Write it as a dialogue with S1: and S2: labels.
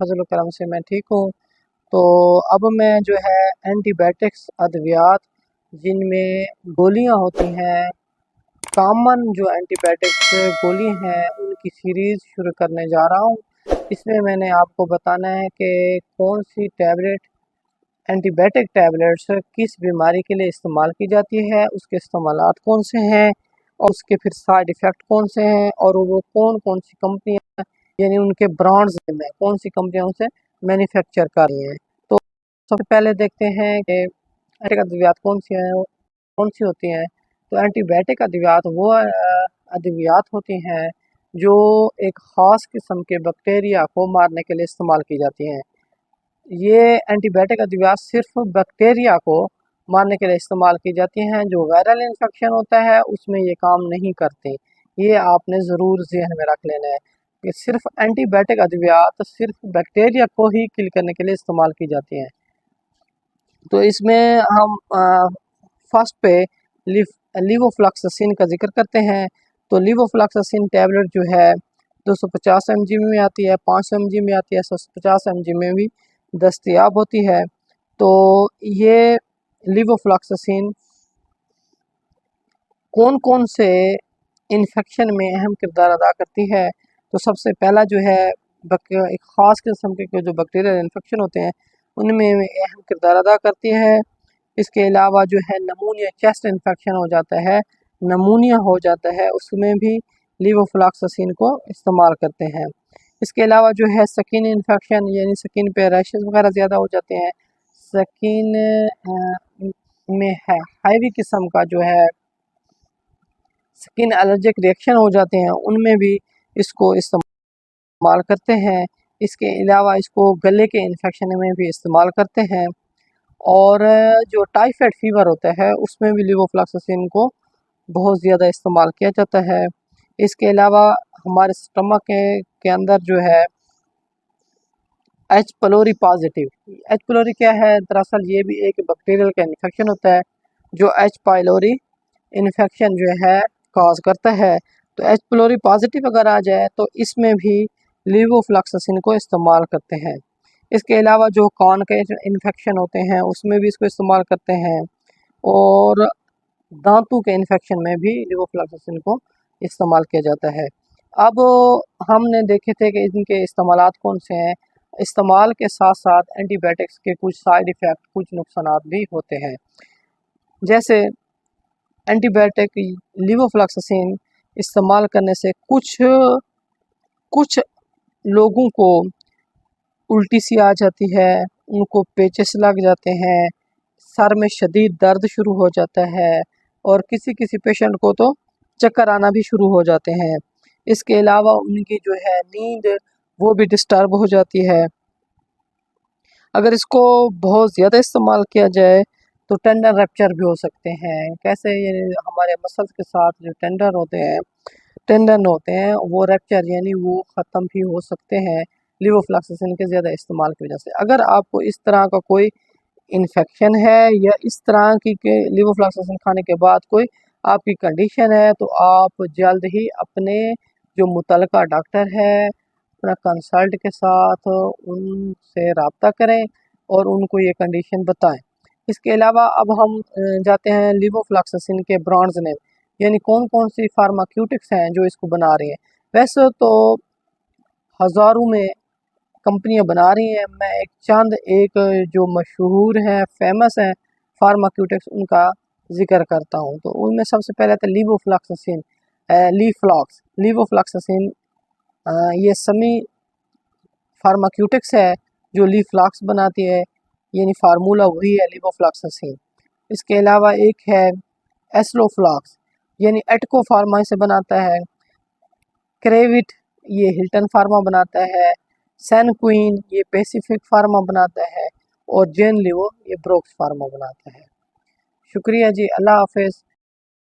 S1: फजल व करम से मैं ठीक हूँ। तो अब मैं जो है एंटीबायोटिक्स अद्वियात जिनमें गोलियाँ होती हैं, कॉमन जो एंटीबायोटिक्स गोली हैं उनकी सीरीज़ शुरू करने जा रहा हूँ। इसमें मैंने आपको बताना है कि कौन सी टैबलेट एंटीबायोटिक टैबलेट्स किस बीमारी के लिए इस्तेमाल की जाती है, उसके इस्तेमालात कौन से हैं और उसके फिर साइड इफ़ेक्ट कौन से हैं और वो कौन कौन सी कंपनियाँ यानी उनके ब्रांड्स में कौन सी कंपनियाँ उनसे मैन्युफैक्चर कर रही हैं। तो सबसे पहले देखते हैं कि एंटीबायोटिक अद्वियात कौन सी होती हैं। तो एंटीबायोटिक अद्वियात वो अद्वियात होती हैं जो एक ख़ास किस्म के बैक्टीरिया को मारने के लिए इस्तेमाल की जाती हैं। ये एंटीबायोटिक अद्वियात सिर्फ बैक्टीरिया को मारने के लिए इस्तेमाल की जाती हैं। जो वायरल इन्फेक्शन होता है उसमें ये काम नहीं करते। ये आपने ज़रूर ज़हन में रख लेना है कि सिर्फ एंटीबायोटिक अद्वियात सिर्फ बैक्टीरिया को ही किल करने के लिए इस्तेमाल की जाती हैं। तो इसमें हम फर्स्ट पे लीवोफ्लॉक्सासिन का जिक्र करते हैं। तो लीवोफ्लॉक्सासिन टैबलेट जो है 250 mg में आती है, 500 mg में आती है, 150 mg में भी दस्तयाब होती है। तो ये लीवोफ्लॉक्सासिन कौन कौन से इन्फेक्शन में अहम किरदार अदा करती है। तो सबसे पहला जो है एक ख़ास किस्म के जो बैक्टीरियल इन्फेक्शन होते हैं उनमें अहम किरदार अदा करती है। इसके अलावा जो है नमूनिया, चेस्ट इन्फेक्शन हो जाता है, नमूनिया हो जाता है, उसमें भी लीवोफ्लॉक्सासिन को इस्तेमाल करते हैं। इसके अलावा जो है स्किन इन्फेक्शन यानी स्किन पे रैशेस वगैरह ज़्यादा हो जाते हैं, स्किन में है हैवी किस्म का जो है स्किन एलर्जिक रिएक्शन हो जाते हैं, उनमें भी इसको इस्तेमाल करते हैं। इसके अलावा इसको गले के इन्फेक्शन में भी इस्तेमाल करते हैं और जो टाइफाइड फीवर होता है उसमें भी लीवोफ्लॉक्सासिन को बहुत ज़्यादा इस्तेमाल किया जाता है। इसके अलावा हमारे स्टमक के अंदर जो है एच पलोरी पॉजिटिव, एच पलोरी क्या है, दरअसल ये भी एक बैक्टीरियल का इन्फेक्शन होता है जो एच पाइलोरी इन्फेक्शन जो है कॉज करता है। तो एच पलोरी पॉजिटिव अगर आ जाए तो इसमें भी लीवोफ्लॉक्सासिन को इस्तेमाल करते हैं। इसके अलावा जो कान के इन्फेक्शन होते हैं उसमें भी इसको इस्तेमाल करते हैं और दांतों के इन्फेक्शन में भी लीवोफ्लॉक्सासिन को इस्तेमाल किया जाता है। अब हमने देखे थे कि इनके इस्तेमालात कौन से हैं। इस्तेमाल के साथ साथ एंटीबायोटिक्स के कुछ साइड इफ़ेक्ट, कुछ नुकसानात भी होते हैं। जैसे एंटीबायोटिक लीवोफ्लॉक्सासिन इस्तेमाल करने से कुछ लोगों को उल्टी सी आ जाती है, उनको पेचेस लग जाते हैं, सर में शदीद दर्द शुरू हो जाता है और किसी किसी पेशेंट को तो चक्कर आना भी शुरू हो जाते हैं। इसके अलावा उनकी जो है नींद वो भी डिस्टर्ब हो जाती है। अगर इसको बहुत ज़्यादा इस्तेमाल किया जाए तो टेंडन रप्चर भी हो सकते हैं। कैसे, ये हमारे मसल्स के साथ जो टेंडन होते हैं वो रप्चर यानी वो ख़त्म भी हो सकते हैं लीवोफ्लॉक्सासिन के ज़्यादा इस्तेमाल की वजह से। अगर आपको इस तरह का कोई इन्फेक्शन है या इस तरह की लीवोफ्लॉक्सासिन खाने के बाद कोई आपकी कंडीशन है तो आप जल्द ही अपने जो मुतल्लिका डॉक्टर है अपना कंसल्ट के साथ उनसे रब्ता करें और उनको ये कंडीशन बताएं। इसके अलावा अब हम जाते हैं लीवोफ्लॉक्सासिन के ब्रांड्स नेम, यानी कौन कौन सी फार्माक्यूटिक्स हैं जो इसको बना रही हैं। वैसे तो हज़ारों में कंपनियां बना रही हैं, मैं एक जो मशहूर हैं, फेमस हैं फार्माक्यूटिक्स, उनका जिक्र करता हूं। तो उनमें सबसे पहले तो लीवोफ्लॉक्सासिन, लीवोफ्लॉक्सासिन ये समी फार्माक्यूटिक्स है जो लीफ्लॉक्स बनाती है, यानी फार्मूला वही है लीवोफ्लॉक्सासिन। इसके अलावा एक है एस्लोफ्लॉक्स, यानी एटको फार्मा से बनाता है। क्रेविट ये हिल्टन फार्मा बनाता है। सैनक्वीन ये पैसिफिक फार्मा बनाता है और जेन लिवो ये ब्रोक्स फार्मा बनाता है। शुक्रिया जी, अल्लाह हाफिज़।